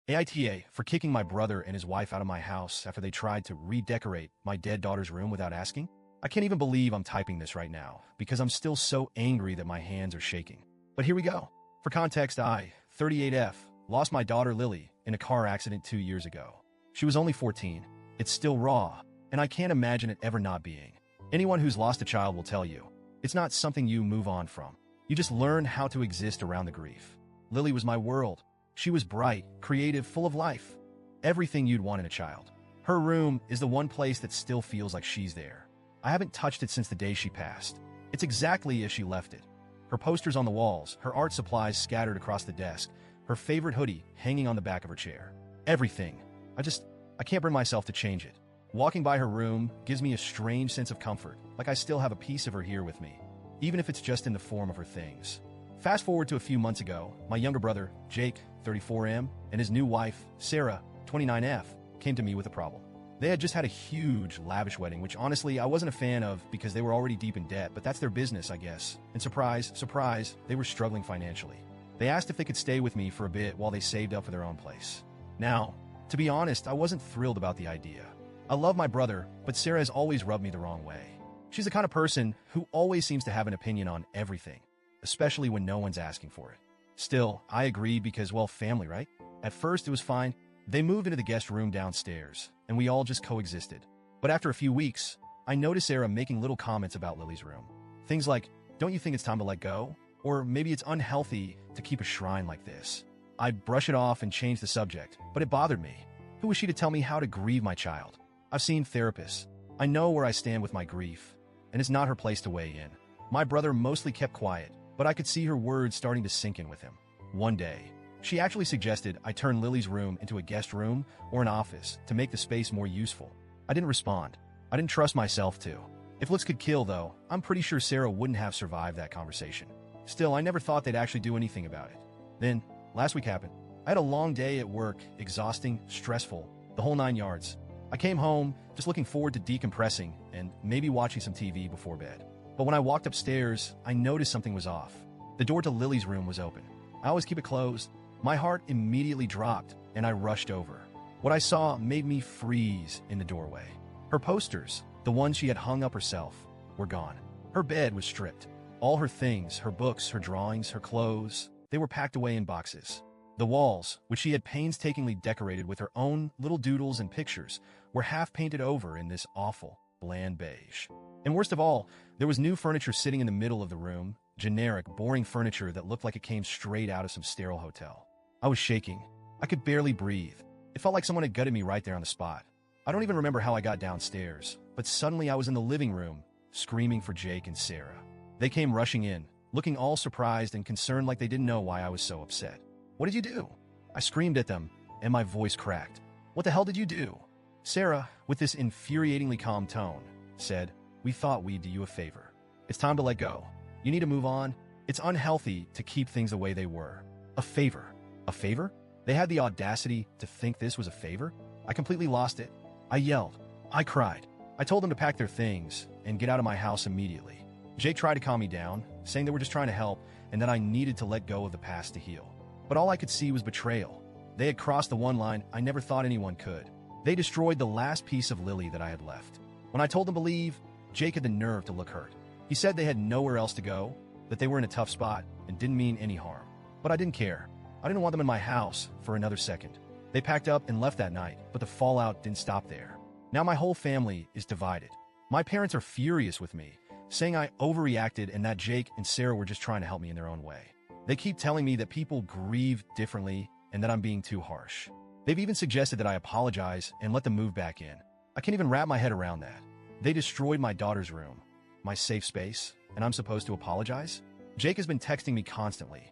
AITA for kicking my brother and his wife out of my house after they tried to redecorate my dead daughter's room without asking. I can't even believe I'm typing this right now because I'm still so angry that my hands are shaking. But here we go. For context, I, 38F, lost my daughter Lily in a car accident 2 years ago. She was only 14. It's still raw, and I can't imagine it ever not being. Anyone who's lost a child will tell you, it's not something you move on from. You just learn how to exist around the grief. Lily was my world. She was bright, creative, full of life. Everything you'd want in a child. Her room is the one place that still feels like she's there. I haven't touched it since the day she passed. It's exactly as she left it. Her posters on the walls, her art supplies scattered across the desk, her favorite hoodie hanging on the back of her chair. Everything. I can't bring myself to change it. Walking by her room gives me a strange sense of comfort, like I still have a piece of her here with me, even if it's just in the form of her things. Fast forward to a few months ago, my younger brother, Jake, 34M, and his new wife, Sarah, 29F, came to me with a problem. They had just had a huge, lavish wedding, which honestly I wasn't a fan of because they were already deep in debt, but that's their business, I guess. And surprise, surprise, they were struggling financially. They asked if they could stay with me for a bit while they saved up for their own place. Now, to be honest, I wasn't thrilled about the idea. I love my brother, but Sarah has always rubbed me the wrong way. She's the kind of person who always seems to have an opinion on everything, especially when no one's asking for it. Still, I agreed because, well, family, right? At first, it was fine. They moved into the guest room downstairs, and we all just coexisted. But after a few weeks, I noticed Sarah making little comments about Lily's room. Things like, don't you think it's time to let go? Or maybe it's unhealthy to keep a shrine like this. I'd brush it off and change the subject, but it bothered me. Who was she to tell me how to grieve my child? I've seen therapists. I know where I stand with my grief, and it's not her place to weigh in. My brother mostly kept quiet, but I could see her words starting to sink in with him. One day, she actually suggested I turn Lily's room into a guest room or an office to make the space more useful. I didn't respond. I didn't trust myself to. If looks could kill, though, I'm pretty sure Sarah wouldn't have survived that conversation. Still, I never thought they'd actually do anything about it. Then, last week happened. I had a long day at work, exhausting, stressful, the whole 9 yards. I came home just looking forward to decompressing and maybe watching some TV before bed. But when I walked upstairs, I noticed something was off. The door to Lily's room was open. I always keep it closed. My heart immediately dropped, and I rushed over. What I saw made me freeze in the doorway. Her posters, the ones she had hung up herself, were gone. Her bed was stripped. All her things, her books, her drawings, her clothes, they were packed away in boxes. The walls, which she had painstakingly decorated with her own little doodles and pictures, were half painted over in this awful, bland beige. And worst of all, there was new furniture sitting in the middle of the room, generic, boring furniture that looked like it came straight out of some sterile hotel. I was shaking. I could barely breathe. It felt like someone had gutted me right there on the spot. I don't even remember how I got downstairs, but suddenly I was in the living room, screaming for Jake and Sarah. They came rushing in, looking all surprised and concerned like they didn't know why I was so upset. What did you do? I screamed at them, and my voice cracked. What the hell did you do? Sarah, with this infuriatingly calm tone, said, we thought we'd do you a favor. It's time to let go. You need to move on. It's unhealthy to keep things the way they were. A favor. A favor? They had the audacity to think this was a favor? I completely lost it. I yelled. I cried. I told them to pack their things and get out of my house immediately. Jake tried to calm me down, saying they were just trying to help and that I needed to let go of the past to heal. But all I could see was betrayal. They had crossed the one line I never thought anyone could. They destroyed the last piece of Lily that I had left. When I told them to leave, Jake had the nerve to look hurt. He said they had nowhere else to go, that they were in a tough spot, and didn't mean any harm. But I didn't care. I didn't want them in my house for another second. They packed up and left that night, but the fallout didn't stop there. Now my whole family is divided. My parents are furious with me, saying I overreacted and that Jake and Sarah were just trying to help me in their own way. They keep telling me that people grieve differently and that I'm being too harsh. They've even suggested that I apologize and let them move back in. I can't even wrap my head around that. They destroyed my daughter's room, my safe space, and I'm supposed to apologize? Jake has been texting me constantly,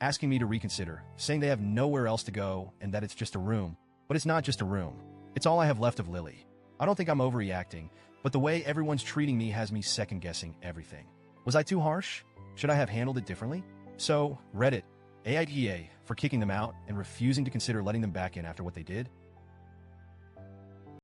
asking me to reconsider, saying they have nowhere else to go and that it's just a room. But it's not just a room. It's all I have left of Lily. I don't think I'm overreacting, but the way everyone's treating me has me second-guessing everything. Was I too harsh? Should I have handled it differently? So, Reddit, AITA for kicking them out and refusing to consider letting them back in after what they did,